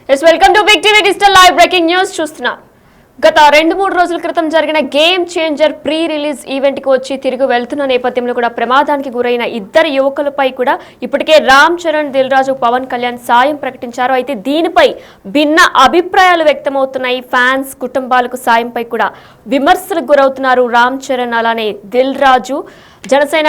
Welcome to Big TV digital live breaking news చూస్తున్నాం. గత 2-3 రోజుల క్రితం జరిగిన Game Changer pre release event కి వచ్చి తిరిగి వెళ్తున్న నేపథ్యంలో కూడా ప్రమాదానికి గురైన ఇద్దరు యువకులపై కూడా ఇప్పటికే రామ్ చరణ్, దిల్ రాజు, పవన్ కళ్యాణ్ సాయం ప్రకటించారు. అయితే దీనిపై భిన్న అభిప్రాయాలు వ్యక్తమవుతున్నాయి. ఫ్యాన్స్, కుటుంబాలకు సాయంపై కూడా విమర్శలకు గురవుతున్నారు రామ్ చరణ్, అలానే దిల్ రాజు. జనసేన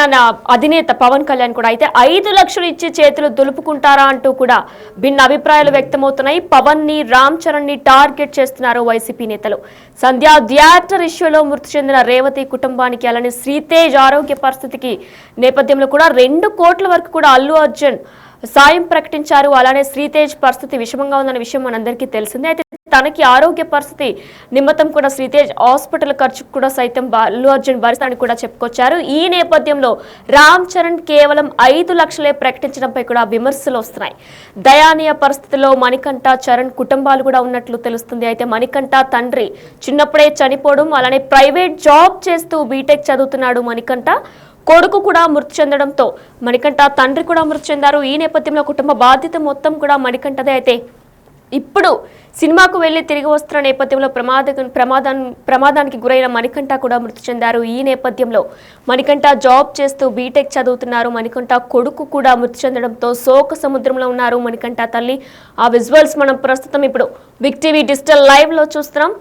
అధినేత పవన్ కళ్యాణ్ కూడా అయితే 5 లక్షలు ఇచ్చి చేతులు దులుపుకుంటారా అంటూ కూడా భిన్న అభిప్రాయాలు వ్యక్తమవుతున్నాయి. పవన్ ని, రామ్ చరణ్ ని టార్గెట్ చేస్తున్నారు వైసీపీ నేతలు. సంధ్యా థియేటర్ ఇష్యూలో మృతి చెందిన రేవతి కుటుంబానికి, అలానే శ్రీతేజ్ ఆరోగ్య పరిస్థితికి నేపథ్యంలో కూడా 2 కోట్ల వరకు కూడా అల్లు అర్జున్ సాయం ప్రకటించారు. అలానే శ్రీతేజ్ పరిస్థితి విషమంగా ఉందన్న విషయం మనందరికీ తెలిసిందే. అయితే తనకి ఆరోగ్య పరిస్థితి నిమిత్తం కూడా శ్రీతేజ్ హాస్పిటల్ ఖర్చు కూడా సైతం అల్లు అర్జున్ భరిస్తానని కూడా చెప్పుకొచ్చారు. ఈ నేపథ్యంలో రామ్ చరణ్ కేవలం 5 లక్షలే ప్రకటించడంపై కూడా విమర్శలు వస్తున్నాయి. దయానీయ పరిస్థితిలో మణికంఠ, చరణ్ కుటుంబాలు కూడా ఉన్నట్లు తెలుస్తుంది. అయితే మణికంఠ తండ్రి చిన్నప్పుడే చనిపోవడం, అలానే ప్రైవేట్ జాబ్ చేస్తూ బీటెక్ చదువుతున్నాడు మణికంఠ. కొడుకు కూడా మృతి చెందడంతో మణికంఠ తండ్రి కూడా మృతి చెందారు. ఈ నేపథ్యంలో కుటుంబ బాధ్యత మొత్తం కూడా మణికంఠదే. అయితే ఇప్పుడు సినిమాకు వెళ్లి తిరిగి వస్తున్న నేపథ్యంలో ప్రమాదానికి గురైన మణికంఠ కూడా మృతి చెందారు. ఈ నేపథ్యంలో మణికంఠ జాబ్ చేస్తూ బీటెక్ చదువుతున్నారు. మణికంఠ కొడుకు కూడా మృతి చెందడంతో శోక సముద్రంలో ఉన్నారు మణికంఠ తల్లి. ఆ విజువల్స్ మనం ప్రస్తుతం ఇప్పుడు బిగ్ టీవీ డిజిటల్ లైవ్ లో చూస్తున్నాం.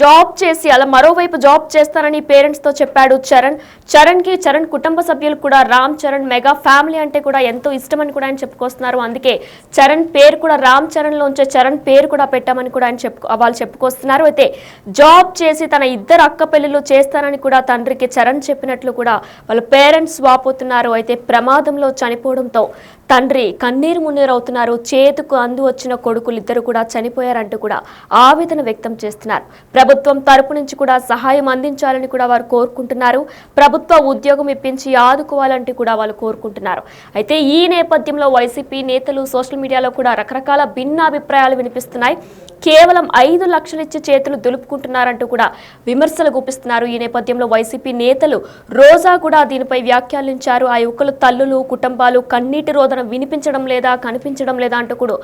జాబ్ చేసి అలా మరోవైపు జాబ్ చేస్తానని పేరెంట్స్ తో చెప్పాడు చరణ్. చరణ్ కుటుంబ సభ్యులు కూడా రామ్ చరణ్ మెగా ఫ్యామిలీ అంటే కూడా ఎంతో ఇష్టమని కూడా ఆయన చెప్పుకొస్తున్నారు. అందుకే చరణ్ పేరు కూడా రామ్ చరణ్ లోంచే చరణ్ పేరు కూడా పెట్టామని కూడా ఆయన వాళ్ళు చెప్పుకొస్తున్నారు. అయితే జాబ్ చేసి తన 2 అక్క పెళ్లిళ్ళు చేస్తానని కూడా తండ్రికి చరణ్ చెప్పినట్లు కూడా వాళ్ళ పేరెంట్స్ వాపోతున్నారు. అయితే ప్రమాదంలో చనిపోవడంతో తండ్రి కన్నీరు మున్నీరవుతున్నారు. చేతుకు అందు వచ్చిన కొడుకులు 2 కూడా చనిపోయారంటూ కూడా ఆవేదన వ్యక్తం చేస్తున్నారు. ప్రభుత్వం తరపు నుంచి కూడా సహాయం అందించాలని కూడా వారు కోరుకుంటున్నారు. ప్రభుత్వ ఉద్యోగం ఇప్పించి ఆదుకోవాలంటూ కూడా వాళ్ళు కోరుకుంటున్నారు. అయితే ఈ నేపథ్యంలో వైసీపీ నేతలు సోషల్ మీడియాలో కూడా రకరకాల భిన్న అభిప్రాయాలు వినిపిస్తున్నాయి. కేవలం 5 లక్షలు ఇచ్చి చేతులు దులుపుకుంటున్నారంటూ కూడా విమర్శలు గుప్పిస్తున్నారు. ఈ నేపథ్యంలో వైసీపీ నేతలు రోజా కూడా దీనిపై వ్యాఖ్యానించారు. ఆ యువకులు తల్లులు, కుటుంబాలు కన్నీటి రోదన వినిపించడం లేదా, కనిపించడం లేదా అంటూ కూడా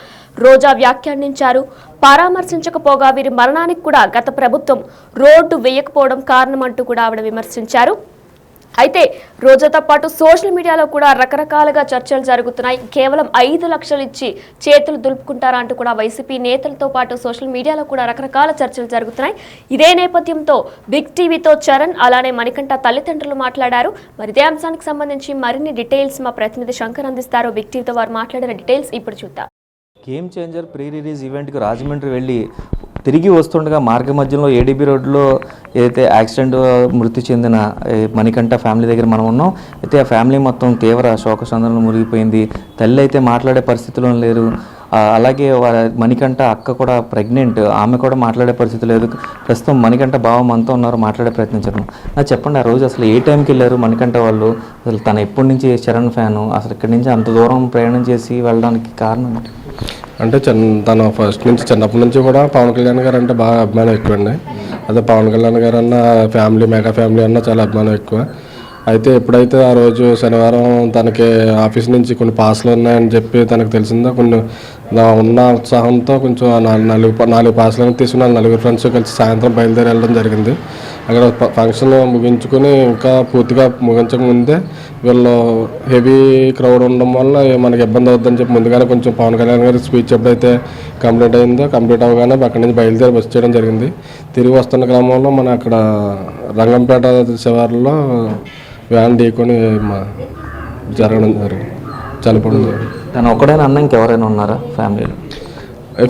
రోజా వ్యాఖ్యానించారు. పరామర్శించకపోగా వీరి మరణానికి కూడా గత ప్రభుత్వం రోడ్డు వేయకపోవడం కారణం అంటూ కూడా ఆవిడ విమర్శించారు. అయితే రోజాతో పాటు సోషల్ మీడియాలో కూడా రకరకాలుగా చర్చలు జరుగుతున్నాయి. కేవలం 5 లక్షలు ఇచ్చి చేతులు దులుపుకుంటారా అంటూ కూడా వైసీపీ నేతలతో పాటు సోషల్ మీడియాలో కూడా రకరకాల చర్చలు జరుగుతున్నాయి. ఇదే నేపథ్యంతో బిగ్ టీవీతో చరణ్, అలానే మణికంఠ తల్లిదండ్రులు మాట్లాడారు. మరి ఇదే అంశానికి సంబంధించి మరిన్ని డీటెయిల్స్ మా ప్రతినిధి శంకర్ అందిస్తారు. బిగ్ టీవీతో వారు మాట్లాడిన డీటెయిల్స్ ఇప్పుడు చూద్దాం. గేమ్ చేంజర్ ప్రీ రిలీజ్ ఈవెంట్కి రాజమండ్రి వెళ్ళి తిరిగి వస్తుండగా మార్గ మధ్యలో ఏడీబీ రోడ్లో ఏదైతే యాక్సిడెంట్ మృతి చెందిన మణికంఠ ఫ్యామిలీ దగ్గర మనం ఉన్నాం. అయితే ఆ ఫ్యామిలీ మొత్తం తీవ్ర శోకసంద్రంలో మునిగిపోయింది. తల్లి అయితే మాట్లాడే పరిస్థితిలో లేరు. అలాగే మణికంఠ అక్క కూడా ప్రెగ్నెంట్, ఆమె కూడా మాట్లాడే పరిస్థితి లేదు. ప్రస్తుతం మణికంఠ బావ మనతో ఉన్నారు, మాట్లాడే ప్రయత్నించారు. నాకు చెప్పండి, ఆ రోజు అసలు ఏ టైంకి వెళ్ళారు మణికంఠ వాళ్ళు? అసలు తను ఎప్పటి నుంచి చరణ్ ఫ్యాను, అసలు ఇక్కడి నుంచి అంత దూరం ప్రయాణం చేసి వెళ్ళడానికి కారణం ఏంటి? అంటే తను ఫస్ట్ నుంచి చిన్నప్పటి నుంచి కూడా పవన్ కళ్యాణ్ గారు అంటే బాగా అభిమానం ఎక్కువ అండి. అదే పవన్ కళ్యాణ్ గారు అన్న ఫ్యామిలీ, మెగా ఫ్యామిలీ అన్న చాలా అభిమానం ఎక్కువ. అయితే ఎప్పుడైతే ఆ రోజు శనివారం తనకి ఆఫీస్ నుంచి కొన్ని పాస్లు ఉన్నాయని చెప్పి తనకు తెలిసిందో, కొన్ని ఉన్న ఉత్సాహంతో కొంచెం 4 పాస్లను తీసుకుని 4 ఫ్రెండ్స్ కలిసి సాయంత్రం బయలుదేరి వెళ్ళడం జరిగింది. అక్కడ ఫంక్షన్ ముగించుకొని ఇంకా పూర్తిగా ముగించక ముందే వీళ్ళు హెవీ క్రౌడ్ ఉండడం వల్ల మనకి ఇబ్బంది అవుతుందని చెప్పి ముందుగానే కొంచెం పవన్ కళ్యాణ్ గారి స్పీచ్ ఎప్పుడైతే కంప్లీట్ అవ్వగానే అక్కడి నుంచి బయలుదేరి బస్ చేయడం జరిగింది. తిరిగి వస్తున్న క్రమంలో మన అక్కడ రంగంపేట శివారులో వ్యాన్ ఢీకొని చనిపోవడం జరిగింది. తను ఒక్కడైనా అన్న ఇంకెవరైనా ఉన్నారా ఫ్యామిలీలో?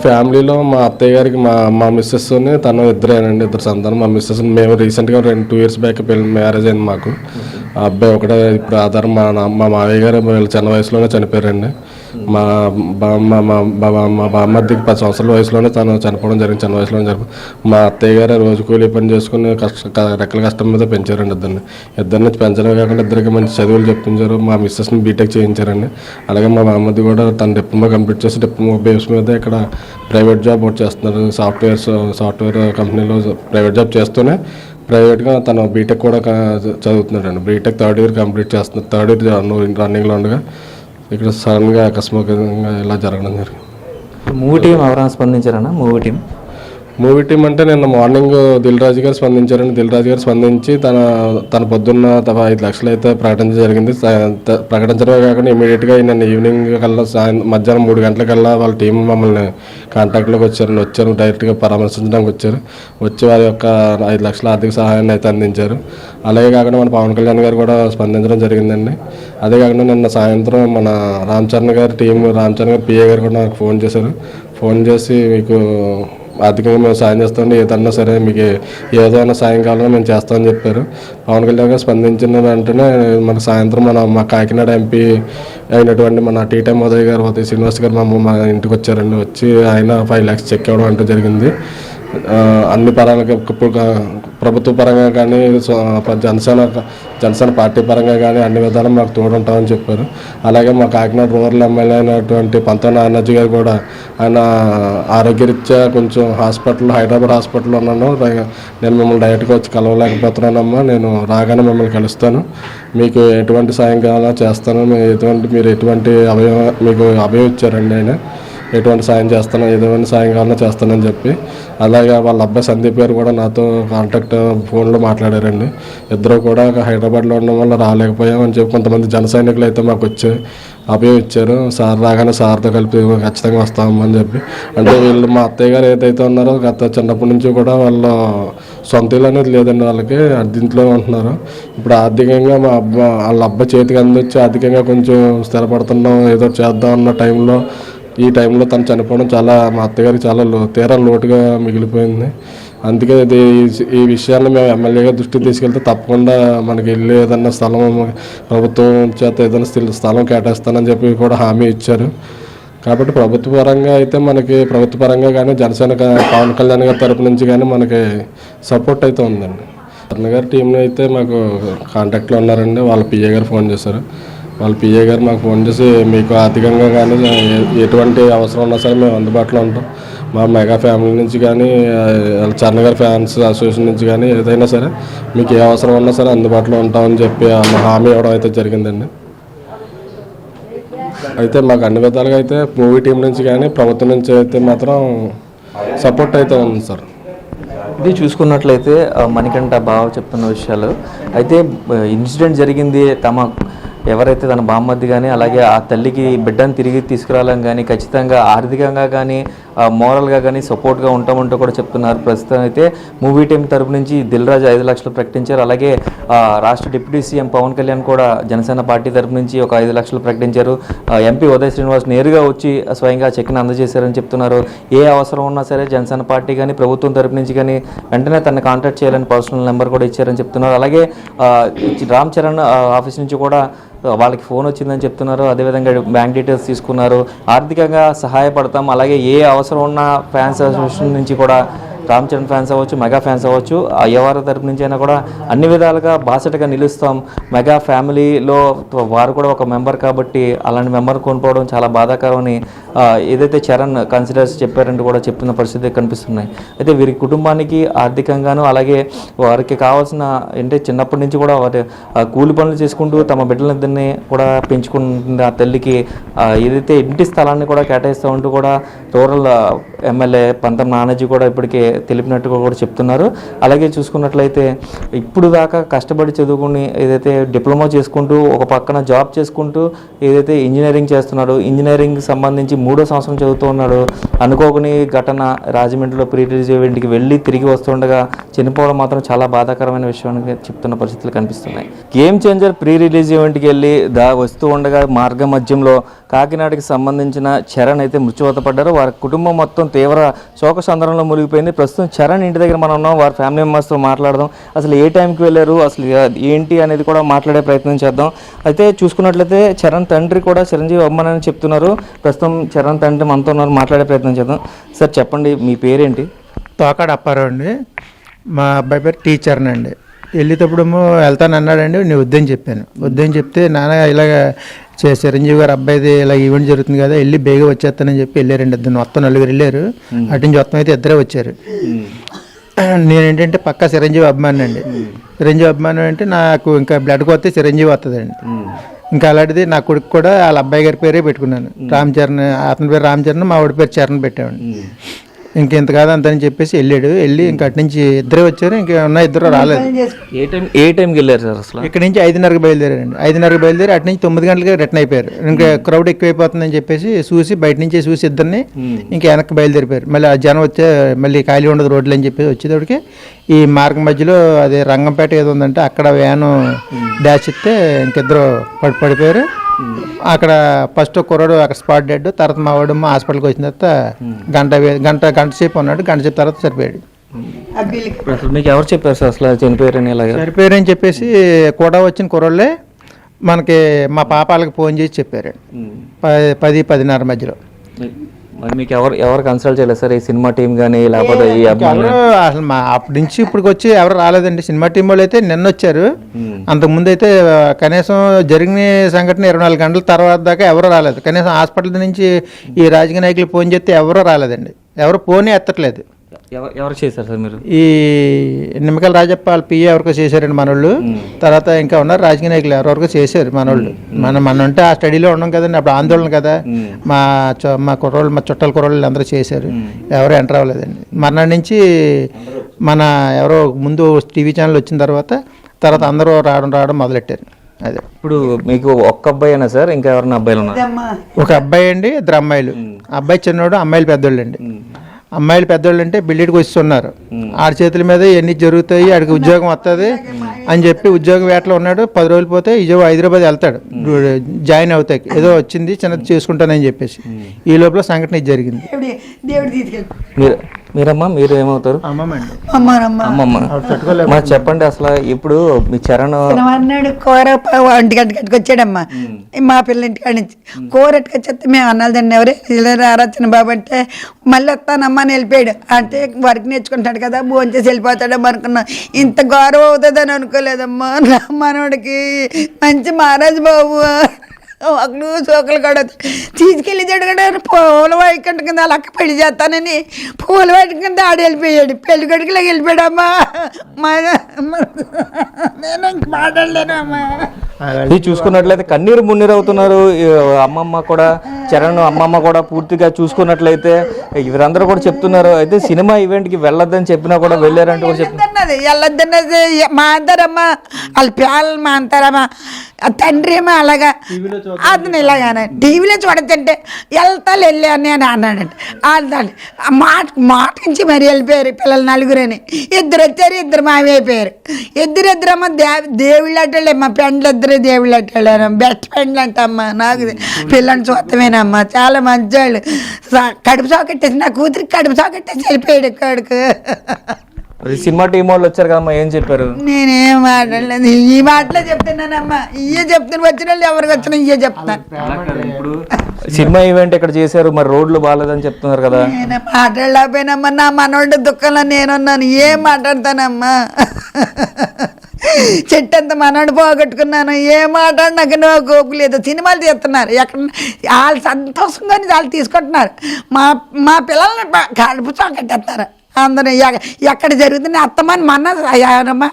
ఫ్యామిలీలో మా అత్తయ్య గారికి మా మిస్సెస్ని తను ఇద్దరేనండి, 2 సంతానం. మా మిస్సెస్ మేము రీసెంట్గా 2 years బ్యాక్ మ్యారేజ్ అయింది మాకు. ఆ అబ్బాయి ఒకటే ఇప్పుడు ఆధారం. మా మావయ్య గారు వీళ్ళు చిన్న వయసులోనే చనిపోయారండి. మా బామ్మద్దికి 10 సంవత్సరాల వయసులోనే తను చనిపోవడం జరిగింది, చిన్న వయసులోనే చనిపోయి. మా అత్తయ్య గారు రోజు కూలీ పని చేసుకుని రెక్కల కష్టం మీద పెంచారండి ఇద్దరిని పెంచడమే కాకుండా 2 మంచి చదువులు చెప్పించారు. మా మిస్సెస్ని బీటెక్ చేయించారండి. అలాగే మా బామ్మద్ది కూడా తన డిప్లొమా కంప్లీట్ చేసి డిప్లొమా బేస్ మీద ఇక్కడ ప్రైవేట్ జాబ్ ఒకటి చేస్తున్నారు. సాఫ్ట్వేర్ కంపెనీలో ప్రైవేట్ జాబ్ చేస్తూనే ప్రైవేట్గా తను బీటెక్ కూడా చదువుతున్నాడండి. బీటెక్ 3rd year కంప్లీట్ చేస్తున్నారు. 3rd year రన్నింగ్లో ఉండగా ఇక్కడ సడన్గా అకస్మాత్తుగా ఇలా జరగడం జరిగింది. మూవీ టీం ఎవరైనా స్పందించారన్నా? మూవీ టీం అంటే నిన్న మార్నింగ్ దిల్ రాజు గారు స్పందించారండి. దిల్ రాజు గారు స్పందించి తన పొద్దున్న 5 లక్షలు అయితే ప్రకటించడం జరిగింది. ప్రకటించడమే కాకుండా ఇమీడియట్గా నిన్న ఈవినింగ్ కల్లా మధ్యాహ్నం 3 గంటలకల్లా వాళ్ళ టీం మమ్మల్ని కాంటాక్ట్లోకి వచ్చారు. డైరెక్ట్గా పరామర్శించడానికి వచ్చి వారి యొక్క 5 లక్షల ఆర్థిక సహాయాన్ని అయితే అందించారు. అలాగే కాకుండా మన పవన్ కళ్యాణ్ గారు కూడా స్పందించడం జరిగిందండి. అదే కాకుండా నిన్న సాయంత్రం మన రామ్ చరణ్ గారి పిఏ గారు కూడా నాకు ఫోన్ చేసి మీకు ఆర్థికంగా మేము సాయం చేస్తామండి, ఏదన్నా సరే మీకు ఏదైనా సాయం కావాలన్నా మేము చేస్తామని చెప్పారు. పవన్ కళ్యాణ్ గారు స్పందించిన వెంటనే మనకు సాయంత్రం మా కాకినాడ ఎంపీ అయినటువంటి మన టీటైమ్ ఉదయ్ గారు, శ్రీనివాస్ గారు మా ఇంటికి వచ్చారండి. వచ్చి ఆయన 5 lakhs చెక్ ఇవ్వడం అంటే జరిగింది. అన్ని పరంగా ప్రభుత్వ పరంగా కానీ జనసేన పార్టీ పరంగా కానీ అన్ని విధాలు మాకు తోడుంటామని చెప్పారు. అలాగే మా కాకినాడ రూరల్ ఎమ్మెల్యే అయినటువంటి పంతొమ్మిది నానాజీ గారు కూడా ఆయన ఆరోగ్యరీత్యా కొంచెం హైదరాబాద్ హాస్పిటల్లో ఉన్నాను, నేను మిమ్మల్ని డైరెక్ట్గా వచ్చి కలవలేకపోతున్నానమ్మా, నేను రాగానే మిమ్మల్ని కలుస్తాను, మీకు ఎటువంటి సాయం కావాలో చేస్తాను, మీరు ఎటువంటి మీకు అభయం ఇచ్చారండి ఆయన, ఎటువంటి సాయం చేస్తాను, ఎటువంటి సాయం కావాలన్నా చేస్తానని చెప్పి. అలాగే వాళ్ళ అబ్బాయి సందీప్ గారు కూడా నాతో ఫోన్లో మాట్లాడారండి. ఇద్దరు కూడా హైదరాబాద్లో ఉండడం వల్ల రాలేకపోయామని చెప్పి కొంతమంది జన సైనికులు అయితే మాకు వచ్చి అభయం ఇచ్చారు. సార్ రాగానే సార్తో కలిపి ఖచ్చితంగా వస్తామని చెప్పి. అంటే వీళ్ళు మా అత్తయ్య గారు ఏదైతే ఉన్నారో గత చిన్నప్పటి నుంచి కూడా వాళ్ళ సొంత ఇల్లు అనేది లేదండి, వాళ్ళకి అద్దెంట్లో ఉంటున్నారు. ఇప్పుడు ఆర్థికంగా వాళ్ళ అబ్బాయి చేతికి అందొచ్చి ఆర్థికంగా కొంచెం స్థిరపడుతున్నాం, ఏదో చేద్దాం అన్న ఈ టైంలో తను చనిపోవడం మా అత్తగారికి చాలా తీరా లోటుగా మిగిలిపోయింది. అందుకే ఈ విషయాన్ని మేము ఎమ్మెల్యేగా దృష్టికి తీసుకెళ్తే తప్పకుండా మనకి వెళ్ళి ఏదన్నా స్థలం ప్రభుత్వం చేత ఏదైనా స్థలం కేటాయిస్తానని చెప్పి కూడా హామీ ఇచ్చారు. కాబట్టి ప్రభుత్వ పరంగా కానీ జనసేన పవన్ కళ్యాణ్ గారి తరపు నుంచి కానీ మనకి సపోర్ట్ అయితే ఉందండి. అన్న గారి టీంని అయితే మాకు కాంటాక్ట్లో ఉన్నారండి. వాళ్ళ పిఏ గారు ఫోన్ చేశారు. వాళ్ళ పిఏ గారు మాకు ఫోన్ చేసి మీకు ఆర్థికంగా కానీ ఎటువంటి అవసరం ఉన్నా సరే మేము అందుబాటులో ఉంటాం, మా మెగా ఫ్యామిలీ నుంచి కానీ చరణ్ గారి ఫ్యాన్స్ అసోసియేషన్ నుంచి కానీ ఏదైనా సరే మీకు ఏ అవసరం ఉన్నా సరే అందుబాటులో ఉంటామని చెప్పి హామీ ఇవ్వడం అయితే జరిగిందండి. అయితే మాకు అన్ని విధాలుగా అయితే మూవీ టీం నుంచి కానీ ప్రభుత్వం నుంచి అయితే మాత్రం సపోర్ట్ అయితే ఉంది సార్. ఇది చూసుకున్నట్లయితే మణికంఠ బావ చెప్తున్న విషయాలు అయితే ఇన్సిడెంట్ జరిగింది ఎవరైతే తన బామ్మద్ది కానీ అలాగే ఆ తల్లికి బిడ్డను తిరిగి తీసుకురావాలని కానీ ఖచ్చితంగా ఆర్థికంగా కానీ మోరల్గా కానీ సపోర్ట్గా ఉంటామంటూ కూడా చెప్తున్నారు. ప్రస్తుతం అయితే మూవీ టీం తరపు నుంచి దిల్ రాజు 5 లక్షలు ప్రకటించారు. అలాగే రాష్ట్ర డిప్యూటీ సీఎం పవన్ కళ్యాణ్ కూడా జనసేన పార్టీ తరపు నుంచి ఒక 5 లక్షలు ప్రకటించారు. ఎంపీ ఉదయ్ శ్రీనివాస్ నేరుగా వచ్చి స్వయంగా చెక్ని అందజేశారని చెప్తున్నారు. ఏ అవసరం ఉన్నా సరే జనసేన పార్టీ కానీ ప్రభుత్వం తరపు నుంచి కానీ వెంటనే తనని కాంటాక్ట్ చేయాలని పర్సనల్ నెంబర్ కూడా ఇచ్చారని చెప్తున్నారు. అలాగే రామ్ చరణ్ ఆఫీస్ నుంచి కూడా వాళ్ళకి ఫోన్ వచ్చిందని చెప్తున్నారు. అదేవిధంగా బ్యాంక్ డీటెయిల్స్ తీసుకున్నారు. ఆర్థికంగా సహాయపడతాం, అలాగే ఏ అవసరం ఉన్న ఫ్యాన్స్ అసోసియేషన్ నుంచి కూడా రామ్ చరణ్ ఫ్యాన్స్ అవ్వచ్చు, మెగా ఫ్యాన్స్ అవ్వచ్చు, ఎవరి తరపు నుంచి అయినా కూడా అన్ని విధాలుగా బాసటగా నిలుస్తాం. మెగా ఫ్యామిలీలో వారు కూడా ఒక మెంబర్ కాబట్టి అలాంటి మెంబర్ కొనుక్కోవడం చాలా బాధాకరమని ఏదైతే చరణ్ కన్సిడర్స్ చెప్పారంటూ కూడా చెప్తున్న పరిస్థితి కనిపిస్తున్నాయి. అయితే వీరి కుటుంబానికి ఆర్థికంగాను అలాగే వారికి కావాల్సిన అంటే చిన్నప్పటి నుంచి కూడా వారి కూలి పనులు చేసుకుంటూ తమ బిడ్డలిద్దరిని కూడా పెంచుకుంటుంది ఆ తల్లికి ఏదైతే ఇంటి స్థలాన్ని కూడా కేటాయిస్తూ ఉంటూ కూడా రూరల్ ఎమ్మెల్యే పంతం నానాజీ కూడా ఇప్పటికే తెలిపినట్టుగా కూడా చెప్తున్నారు. అలాగే చూసుకున్నట్లయితే ఇప్పుడు దాకా కష్టపడి చదువుకుని ఏదైతే డిప్లొమా చేసుకుంటూ ఒక పక్కన జాబ్ చేసుకుంటూ ఏదైతే ఇంజనీరింగ్ చేస్తున్నాడు, ఇంజనీరింగ్ సంబంధించి 3వ సంవత్సరం చదువుతూ ఉన్నాడు. అనుకోకుని ఘటన రాజమండ్రిలో ప్రీ రిలీజ్ ఈవెంట్కి వెళ్ళి తిరిగి వస్తుండగా చనిపోవడం మాత్రం చాలా బాధాకరమైన విషయాన్ని చెప్తున్న పరిస్థితులు కనిపిస్తున్నాయి. గేమ్ చేంజర్ ప్రీ రిలీజ్ ఈవెంట్కి వెళ్ళి వస్తూ ఉండగా మార్గ మధ్యంలో కాకినాడకి సంబంధించిన చరణ్ అయితే మృత్యువాత పడ్డారు. వారి కుటుంబం మొత్తం తీవ్ర శోక సందర్భంలో మునిగిపోయింది. ప్రస్తుతం చరణ్ ఇంటి దగ్గర మనం ఉన్నాం. వారి ఫ్యామిలీ మెంబర్స్తో మాట్లాడదాం. అసలు ఏ టైంకి వెళ్ళారు, అసలు ఏంటి అనేది కూడా మాట్లాడే ప్రయత్నం చేద్దాం. అయితే చూసుకున్నట్లయితే చరణ్ తండ్రి కూడా చిరంజీవి అమ్మానని చెప్తున్నారు. ప్రస్తుతం చరణ్ తండ్రి మనతో ఉన్నారు, మాట్లాడే ప్రయత్నం చేద్దాం. సార్ చెప్పండి, మీ పేరేంటి? తోకాడ అప్పారావు అండి. మా అబ్బాయి పేరు టీచర్ని అండి. వెళ్ళేటప్పుడేమో వెళ్తాను అన్నాడండి. నేను వద్దని చెప్పాను. వద్దని చెప్తే నాన్న ఇలాగ చిరంజీవి గారు అబ్బాయిది ఇలా ఈవెంట్ జరుగుతుంది కదా, వెళ్ళి బేగా వచ్చేస్తానని చెప్పి వెళ్ళారండి. ఇద్దరు మొత్తం 4 వెళ్ళారు. అటు నుంచి మొత్తం అయితే 2 వచ్చారు. నేనేంటంటే పక్కా చిరంజీవి అభిమాని అండి. చిరంజీవి అభిమానం అంటే నాకు ఇంకా బ్లడ్కి వస్తే చిరంజీవి వస్తుందండి. ఇంకా అలాంటిది నా కొడుకు కూడా వాళ్ళ అబ్బాయి గారి పేరే పెట్టుకున్నాను, రామ్ చరణ్. అతని పేరు రామ్ చరణ్, మా ఆవిడ పేరు చరణ్ పెట్టామండి. ఇంకెంత కాదు అంతని చెప్పేసి వెళ్ళి ఇంకా అటు నుంచి ఇద్దరే వచ్చారు, ఇంకా ఉన్న ఇద్దరు రాలేదు. ఏ టైంకి వెళ్ళారు సార్ అసలు? ఇక్కడ నుంచి 5:30కి బయలుదేరారండి. 5:30కి బయలుదేరి అటు నుంచి 9 గంటలకి రిటర్న్ అయిపోయారు. ఇంకా క్రౌడ్ ఎక్కువైపోతుందని చెప్పేసి బయట నుంచి చూసి ఇద్దరిని ఇంకా వెనక్కి బయలుదేరిపోయారు. మళ్ళీ ఆ జనం వచ్చే మళ్ళీ ఖాళీ ఉండదు రోడ్లు అని చెప్పేసి వచ్చేటప్పటికి ఈ మార్గం మధ్యలో అదే రంగంపేట ఏదో ఉందంటే అక్కడ వ్యాను డాష్ ఇస్తే ఇంకిద్దరు పడిపోయారు. అక్కడ ఫస్ట్ కుర్రాడు అక్కడ స్పాట్ డెడ్. తర్వాత మా వాడు హాస్పిటల్కి వచ్చిన తర్వాత గంట సేపు ఉన్నాడు. గంట సేపు తర్వాత చనిపోయాడు. అసలు మీకు ఎవరు చెప్పారు సార్ అసలు చనిపోయారని? ఇలాగ చనిపోయారని చెప్పేసి కూడా వచ్చిన కుర్రోళ్ళే మనకి మా పాపాలకు ఫోన్ చేసి చెప్పారు 10-10:30 మధ్యలో. మరి మీకు ఎవరు కన్సల్ట్ చేయలేదు సార్? ఈ సినిమా టీం కానీ లేకపోతే ఈ అభిమానులు? అసలు మా అప్పటి నుంచి ఇప్పటికి వచ్చి ఎవరు రాలేదండి. సినిమా టీం వాళ్ళు అయితే నిన్న వచ్చారు. అంతకుముందు అయితే కనీసం జరిగిన సంఘటన 24 గంటల తర్వాత దాకా ఎవరు రాలేదు. కనీసం హాస్పిటల్ నుంచి ఈ రాజకీయ నాయకులు ఫోన్ చేస్తే ఎవరూ రాలేదండి. ఎవరు ఫోనే ఎత్తట్లేదు. ఎవరు చేశారు సార్ మీరు? ఈ నిమ్మకాయల రాజప్ప వాళ్ళ పిఏ ఎవరికో చేశారండి మనోళ్ళు. తర్వాత ఇంకా ఉన్నారు రాజకీయ నాయకులు ఎవరెవరికో చేశారు మనోళ్ళు. మనం ఉంటే ఆ స్టడీలో ఉన్నాం కదండి, అప్పుడు ఆందోళన కదా. మా కుర్రోళ్ళు, మా చుట్టాల కుర్రోళ్ళు అందరూ చేశారు. ఎవరు ఎంటర్ అవ్వలేదండి. మర్నాడు నుంచి మన ఎవరో ముందు టీవీ ఛానల్ వచ్చిన తర్వాత అందరూ రావడం మొదలెట్టారు. అదే ఇప్పుడు మీకు ఒక్క అబ్బాయినా సార్, ఇంకా ఎవరైనా అబ్బాయిలు ఉన్నారు? ఒక అబ్బాయి అండి, ఇద్దరు అమ్మాయిలు. అబ్బాయి చిన్నోడు, అమ్మాయిలు పెద్దోళ్ళు అండి. అమ్మాయిలు పెద్దోళ్ళు అంటే బిల్డింగ్కి వస్తున్నారు. ఆడి చేతుల మీద ఎన్ని జరుగుతాయి, ఆడికి ఉద్యోగం వస్తుంది అని చెప్పి ఉద్యోగం వేటలో ఉన్నాడు. 10 రోజులు పోతే హైదరాబాద్ వెళ్తాడు జాయిన్ అవుతాయి. ఏదో వచ్చింది చిన్నది చేసుకుంటానని చెప్పేసి ఈ లోపల సంఘటన ఇది జరిగింది. మీరమ్మా, మీరు ఏమవుతారు? అమ్మమ్మ. చెప్పండి అసలు ఇప్పుడు మీ చరణ్ అన్నాడు కూర 1 గంటకి వచ్చాడమ్మా మా పిల్లల ఇంటికాడ నుంచి. కూర ఎట్టుకొచ్చేస్తే మేము అన్నాలు తిన్న ఎవరే రారచ్చిన బాబు అంటే మళ్ళీ వస్తానమ్మా అని వెళ్ళిపోయాడు. అంటే వర్క్ నేర్చుకుంటాడు కదా, భోంచేసి వెళ్ళిపోతాడమ్మా అనుకున్నా. ఇంత గౌరవం అవుతుందని అనుకోలేదమ్మా. నా మనోడికి మంచి మహారాజు బాబు అక్కడ చోకలు కూడా తీసుకెళ్ళి కూడా పూల వాయికంట కింద అలా పెళ్లి చేస్తానని పూల వాయిక కింద ఆడ వెళ్ళిపోయాడు. పెళ్లి కొడుకులోకి వెళ్ళిపోయాడమ్మా. నేను ఇంక మాట్లాడలేను అమ్మా. ఇది చూసుకున్నట్లయితే కన్నీరు మున్నీరు అవుతున్నారు. అమ్మమ్మ కూడా, చరణ్ అమ్మమ్మ కూడా పూర్తిగా చూసుకున్నట్లయితే వీరందరూ కూడా చెప్తున్నారు. అయితే సినిమా ఈవెంట్కి వెళ్ళొద్దని చెప్పినా కూడా వెళ్ళారంటే కూడా చెప్తున్నారు. వెళ్ళొద్దన్నది మా అంటారమ్మా, వాళ్ళ పిల్లలు మా అంటారమ్మా. తండ్రి ఏమో అలాగా అతను ఇలాగానే టీవీలో చూడతంటే వెళ్ళి అని అన్నాడంటే మాట నుంచి మరి వెళ్ళిపోయారు పిల్లలు 4 ఇద్దరు వచ్చారు, 2 మావి అయిపోయారు. ఇద్దరమ్మ దేవుళ్ళు అట్టాళ్ళే. మా ఫ్రెండ్లు 2 దేవుళ్ళు అట్టాళ్ళ బెస్ట్ ఫ్రెండ్లు అంటమ్మా. నాకు పిల్లల్ని చూస్తామేనమ్మా, చాలా మంచివాళ్ళు. కడుపు సాకెట్టేసి నా కూతురికి కడుపు సాకెట్టేసి వెళ్ళిపోయాడు కొడుకు. సినిమా టీం వాళ్ళు వచ్చారు కదమ్మా, ఏం చెప్పారు? నేనేం మాట్లాడలేదు. ఈ మాటలే చెప్తున్నానమ్మా. ఇయ్యే చెప్తాను, వచ్చిన వాళ్ళు ఎవరికి వచ్చినా ఇయ్యే చెప్తాను. ఇప్పుడు సినిమా ఈవెంట్ ఇక్కడ చేశారు, మరి రోడ్లు బాగాలేదని చెప్తున్నారు కదా. నేను మాట్లాడలేకపోయినమ్మా. నా మనోడి దుఃఖంలో నేనున్నాను. ఏం మాట్లాడతానమ్మా. చెట్టు అంత మనోడు పోగొట్టుకున్నాను. ఏం మాట్లాడి నాకు గోపు లేదు. సినిమాలు తీస్తున్నారు, ఎక్కడ వాళ్ళు సంతోషంగా వాళ్ళు తీసుకుంటున్నారు. మా పిల్లల్ని కడుపు చాకట్టేస్తారు అందరూ. ఎక్కడ జరుగుతుంది అత్తమ్మని అన్నమ్మా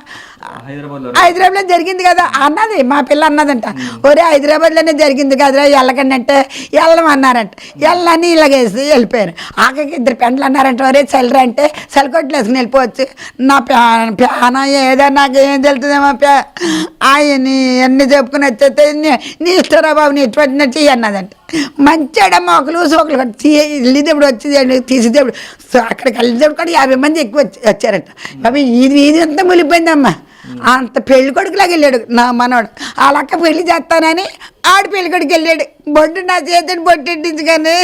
హైదరాబాద్లో జరిగింది కదా అన్నది. మా పిల్ల అన్నదంట, ఒరే హైదరాబాద్లోనే జరిగింది కదరా వెళ్ళకండి అంటే వెళ్ళమన్నారంట. వెళ్ళని ఇలాగేసి వెళ్ళిపోయారు. ఆఖరికి 2 పెండ్లు అన్నారంట, ఒరే చల్లరా అంటే చలికొట్లు వేసుకుని వెళ్ళిపోవచ్చు. నా ప్యాన ఏదో నాకు ఏం తెలుతుందేమో ఆయన్ని అన్ని చెప్పుకుని వచ్చేస్తే నీ ఇష్టరా బాబు, నీ ఇష్టపడినట్టు అన్నదంట. మంచిడమ్మా. ఒకరు వెళ్ళిదేప్పుడు వచ్చి తీసేదేప్పుడు అక్కడికి వెళ్ళేదేప్పుడు కూడా 50 మంది ఎక్కువ వచ్చారంట. అవి ఇది అంతా ములిపోయిందమ్మా. అంత పెళ్లి కొడుకులాగా వెళ్ళాడు నా మనోడు. వాళ్ళక్క పెళ్లి చేస్తానని ఆడు పెళ్లి కొడుకు వెళ్ళాడు. బొడ్డు నా చేతిని బొట్టించి కానీ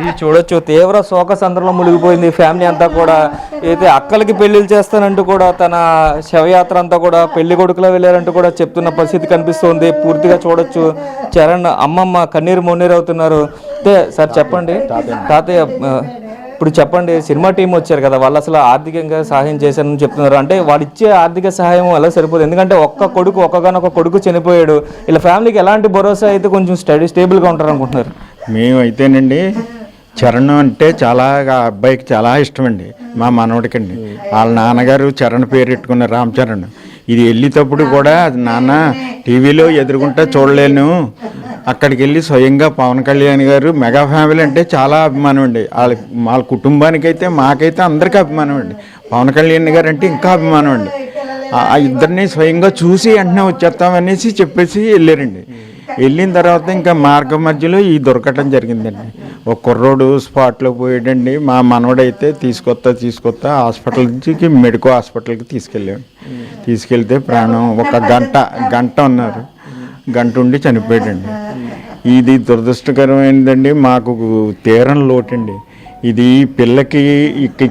ఇది చూడొచ్చు, తీవ్ర శోక సందర్భంలో మునిగిపోయింది ఫ్యామిలీ అంతా కూడా. అయితే అక్కలకి పెళ్లిళ్ళు చేస్తానంటూ కూడా తన శవయాత్ర అంతా కూడా పెళ్లి కొడుకులో వెళ్ళారంటూ కూడా చెప్తున్న పరిస్థితి కనిపిస్తుంది. పూర్తిగా చూడొచ్చు చరణ్ అమ్మమ్మ కన్నీరు మున్నీరు అవుతున్నారు. అయితే సార్ చెప్పండి తాతయ్య, ఇప్పుడు చెప్పండి, సినిమా టీం వచ్చారు కదా, వాళ్ళు అసలు ఆర్థికంగా సహాయం చేశారని చెప్తున్నారు. అంటే వాళ్ళు ఇచ్చే ఆర్థిక సహాయం ఎలా సరిపోదు? ఎందుకంటే ఒక్కగానొక్క కొడుకు చనిపోయాడు. ఇలా ఫ్యామిలీకి ఎలాంటి భరోసా అయితే కొంచెం స్టేబుల్గా ఉంటారు అనుకుంటున్నారు? మేమైతేనండి చరణ్ అంటే చాలా అబ్బాయికి చాలా ఇష్టం అండి, మా మనవడికండి. వాళ్ళ నాన్నగారు చరణ్ పేరు పెట్టుకున్నారు, రామ్ చరణ్. ఇది వెళ్ళేటప్పుడు కూడా నాన్న టీవీలో ఎదురుగుంటా చూడలేను, అక్కడికి వెళ్ళి స్వయంగా పవన్ కళ్యాణ్ గారు మెగా ఫ్యామిలీ అంటే చాలా అభిమానం అండి. వాళ్ళ కుటుంబానికైతే మాకైతే అందరికీ అభిమానం అండి. పవన్ కళ్యాణ్ గారు అంటే ఇంకా అభిమానం అండి. ఆ ఇద్దరిని స్వయంగా చూసి వెంటనే వచ్చేస్తామనేసి చెప్పేసి వెళ్ళారండి. వెళ్ళిన తర్వాత ఇంకా మార్గం మధ్యలో ఈ దుర్ఘటన జరిగిందండి. ఒక కుర్రోడు స్పాట్లో పోయాడండి. మా మనవడైతే తీసుకొస్తా హాస్పిటల్ నుంచి మెడికో హాస్పిటల్కి తీసుకెళ్ళాడు. తీసుకెళ్తే ప్రాణం ఒక గంట ఉన్నారు, గంట ఉండి చనిపోయాడండి. ఇది దురదృష్టకరమైనదండి. మాకు తీరం లోటండి. ఇది పిల్లకి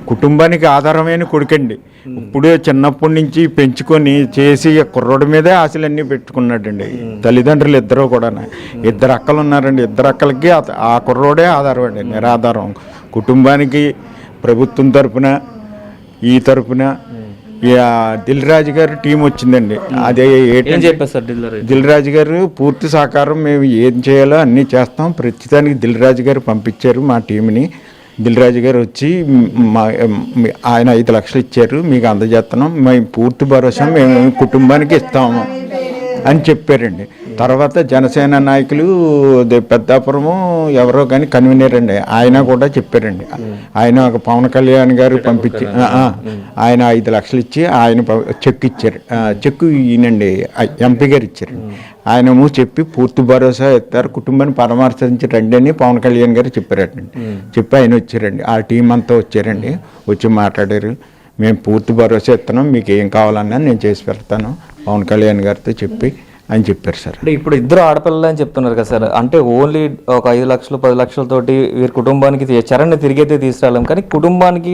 కుటుంబానికి ఆధారమైన కొడుకండి. ఇప్పుడే చిన్నప్పటి నుంచి పెంచుకొని చేసి కుర్రోడి మీదే ఆశలన్నీ పెట్టుకున్నాడండి. తల్లిదండ్రులు ఇద్దరు కూడా, ఇద్దరు అక్కలు ఉన్నారండి. ఇద్దరు అక్కలకి ఆ కుర్రోడే ఆధారం అండి, నిరాధారం. కుటుంబానికి ప్రభుత్వం తరపున ఈ తరపున దిల్ రాజు గారు టీం వచ్చిందండి. అదే దిల్ రాజు గారు పూర్తి సహకారం, మేము ఏం చేయాలో అన్నీ చేస్తాం. ప్రస్తుతానికి దిల్ రాజు గారు పంపించారు మా టీంని. దిల్ రాజు గారు వచ్చి ఆయన 5 లక్షలు ఇచ్చారు, మీకు అందజేస్తున్నాం, మేము పూర్తి భరోసా మేము కుటుంబానికి ఇస్తాము అని చెప్పారండి. తర్వాత జనసేన నాయకులు పెద్దాపురము ఎవరో కానీ కన్వీనర్ అండి, ఆయన కూడా చెప్పారండి. ఆయన ఒక పవన్ కళ్యాణ్ గారు పంపించి ఆయన 5 లక్షలు ఇచ్చి ఆయన చెక్ ఇచ్చారు. చెక్ ఈయనండి ఎంపీ గారు ఇచ్చారు. ఆయనము చెప్పి పూర్తి భరోసా ఇస్తారు, కుటుంబాన్ని పరామర్శించి రండి అని పవన్ కళ్యాణ్ గారు చెప్పారండి. చెప్పి ఆయన వచ్చారండి, ఆ టీం అంతా వచ్చారండి. వచ్చి మాట్లాడారు, మేము పూర్తి భరోసా ఇస్తున్నాం, మీకు ఏం కావాలన్నా నేను చేసి పెడతాను పవన్ కళ్యాణ్ గారితో చెప్పి అని చెప్పారు సార్. అంటే ఇప్పుడు ఇద్దరు ఆడపిల్లలు అని చెప్తున్నారు కదా సార్, అంటే ఓన్లీ ఒక 5 లక్షలు 10 లక్షలతోటి వీరి కుటుంబానికి చరణ్ని తిరిగైతే తీసుకురాలేం, కానీ కుటుంబానికి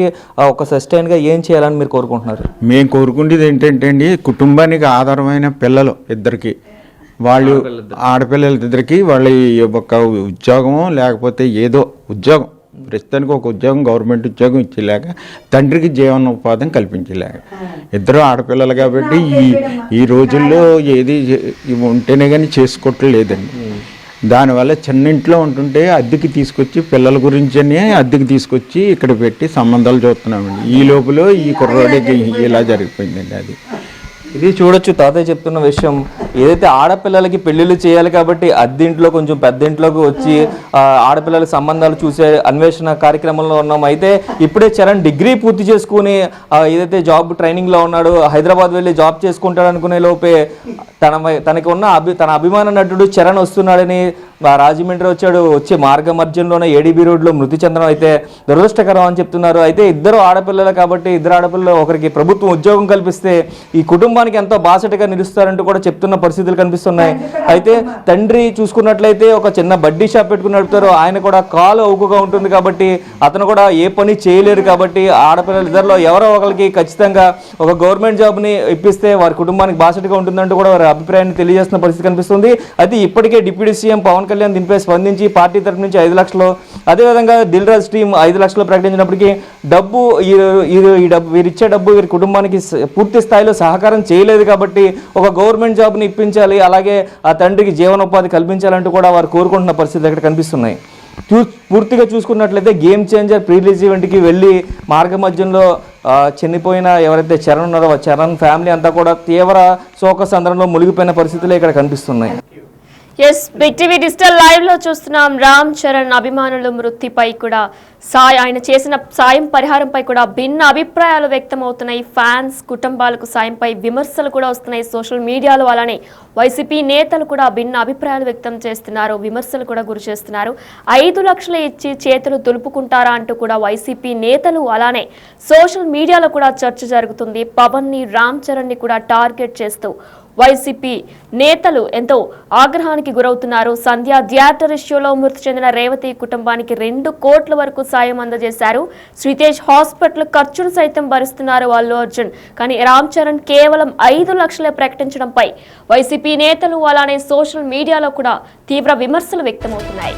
ఒక సస్టైన్గా ఏం చేయాలని మీరు కోరుకుంటున్నారు? మేము కోరుకునేది ఏంటంటే అండి, కుటుంబానికి ఆధారమైన పిల్లలు ఇద్దరికి, వాళ్ళు ఆడపిల్లలిద్దరికి వాళ్ళ ఒక ఉద్యోగము లేకపోతే ఏదో ఉద్యోగం, ప్రస్తుతానికి ఒక ఉద్యోగం గవర్నమెంట్ ఉద్యోగం ఇచ్చేలాగా, తండ్రికి జీవనోపాధిని కల్పించేలాగా. ఇద్దరు ఆడపిల్లలు కాబట్టి ఈ రోజుల్లో ఏది ఉంటేనే కానీ చేసుకోవట్లేదండి. దానివల్ల చిన్నింట్లో ఉంటుంటే అద్దెకి తీసుకొచ్చి పిల్లల గురించి అద్దెకి తీసుకొచ్చి ఇక్కడ పెట్టి సంబంధాలు చూస్తున్నామండి. ఈ లోపల ఈ కుర్రోడికి ఇలా జరిగిపోయిందండి. అది ఇది చూడొచ్చు తాతయ్య చెప్తున్న విషయం, ఏదైతే ఆడపిల్లలకి పెళ్లిళ్ళు చేయాలి కాబట్టి అద్దెంట్లో కొంచెం పెద్ద ఇంట్లోకి వచ్చి ఆడపిల్లల సంబంధాలు చూసే అన్వేషణ కార్యక్రమంలో ఉన్నాం. అయితే ఇప్పుడే చరణ్ డిగ్రీ పూర్తి చేసుకుని ఏదైతే జాబ్ ట్రైనింగ్లో ఉన్నాడు, హైదరాబాద్ వెళ్ళి జాబ్ చేసుకుంటాడు అనుకునే లోపే తనకి ఉన్న తన అభిమాన నటుడు చరణ్ వస్తున్నాడని రాజమండ్రి వచ్చే మార్గ మధ్యంలోనే ఏడీబీ రోడ్లో మృతి చెందడం అయితే దురదృష్టకరం అని చెప్తున్నారు. అయితే ఇద్దరు ఆడపిల్లలు కాబట్టి ఇద్దరు ఆడపిల్లలు ఒకరికి ప్రభుత్వం ఉద్యోగం కల్పిస్తే ఈ కుటుంబానికి ఎంతో బాసటగా నిలుస్తారంటూ కూడా చెప్తున్న పరిస్థితులు కనిపిస్తున్నాయి. అయితే తండ్రి చూసుకున్నట్లయితే ఒక చిన్న బడ్డీ షాప్ పెట్టుకుని నడుపుతారు, ఆయన కూడా కాలు అవుకుగా ఉంటుంది కాబట్టి అతను కూడా ఏ పని చేయలేరు. కాబట్టి ఆడపిల్లలు ఇద్దరిలో ఎవరో ఒకరికి ఖచ్చితంగా ఒక గవర్నమెంట్ జాబ్ని ఇప్పిస్తే వారి కుటుంబానికి బాసటగా ఉంటుందంటూ కూడా వారి అభిప్రాయాన్ని తెలియజేస్తున్న పరిస్థితి కనిపిస్తుంది. అయితే ఇప్పటికే డిప్యూటీ సీఎం పవన్ కళ్యాణ్ దీనిపై స్పందించి పార్టీ తరఫు నుంచి 5 లక్షలు, అదేవిధంగా దిల్ రాజు టీం 5 లక్షలు ప్రకటించినప్పటికీ వీరిచ్చే డబ్బు వీరి కుటుంబానికి పూర్తి స్థాయిలో సహకారం చేయలేదు. కాబట్టి ఒక గవర్నమెంట్ జాబ్ని ఇప్పించాలి, అలాగే ఆ తండ్రికి జీవనోపాధి కల్పించాలంటూ కూడా వారు కోరుకుంటున్న పరిస్థితులు ఇక్కడ కనిపిస్తున్నాయి. పూర్తిగా చూసుకున్నట్లయితే గేమ్ చేంజర్ ప్రీ రిలీజ్ ఈవెంట్కి వెళ్ళి మార్గ మధ్యంలో చనిపోయిన ఎవరైతే చరణ్ ఉన్నారో చరణ్ ఫ్యామిలీ అంతా కూడా తీవ్ర శోక సందర్భంలో మునిగిపోయిన పరిస్థితులు ఇక్కడ కనిపిస్తున్నాయి. Yes, Big TV digital live లో చూస్తున్నాం. రామ్ చరణ్ అభిమానుల మృతిపై కూడా ఆయన చేసిన సాయం పరిహారంపై కూడా భిన్న అభిప్రాయాలు వ్యక్తమవుతున్నాయి. ఫ్యాన్స్ కుటుంబాలకు సాయంపై విమర్శలు కూడా వస్తున్నాయి సోషల్ మీడియాలో. అలానే వైసీపీ నేతలు కూడా భిన్న అభిప్రాయాలు వ్యక్తం చేస్తున్నారు, విమర్శలు కూడా గురి చేస్తున్నారు. 5 లక్షలు ఇచ్చి చేతులు దులుపుకుంటారా అంటూ కూడా వైసీపీ నేతలు, అలానే సోషల్ మీడియాలో కూడా చర్చ జరుగుతుంది. పవన్ ని రామ్ చరణ్ ని కూడా టార్గెట్ చేస్తూ వైసీపీ నేతలు ఎంతో ఆగ్రహానికి గురవుతున్నారు. సంధ్య థియేటర్ ఇష్యూలో మృతి చెందిన రేవతి కుటుంబానికి 2 కోట్ల వరకు సాయం అందజేశారు. శ్రీతేజ్ హాస్పిటల్ ఖర్చులు సైతం భరిస్తున్నారు అల్లు అర్జున్. కానీ రామ్ చరణ్ కేవలం 5 లక్షలే ప్రకటించడంపై వైసీపీ నేతలు అలానే సోషల్ మీడియాలో కూడా తీవ్ర విమర్శలు వ్యక్తమవుతున్నాయి.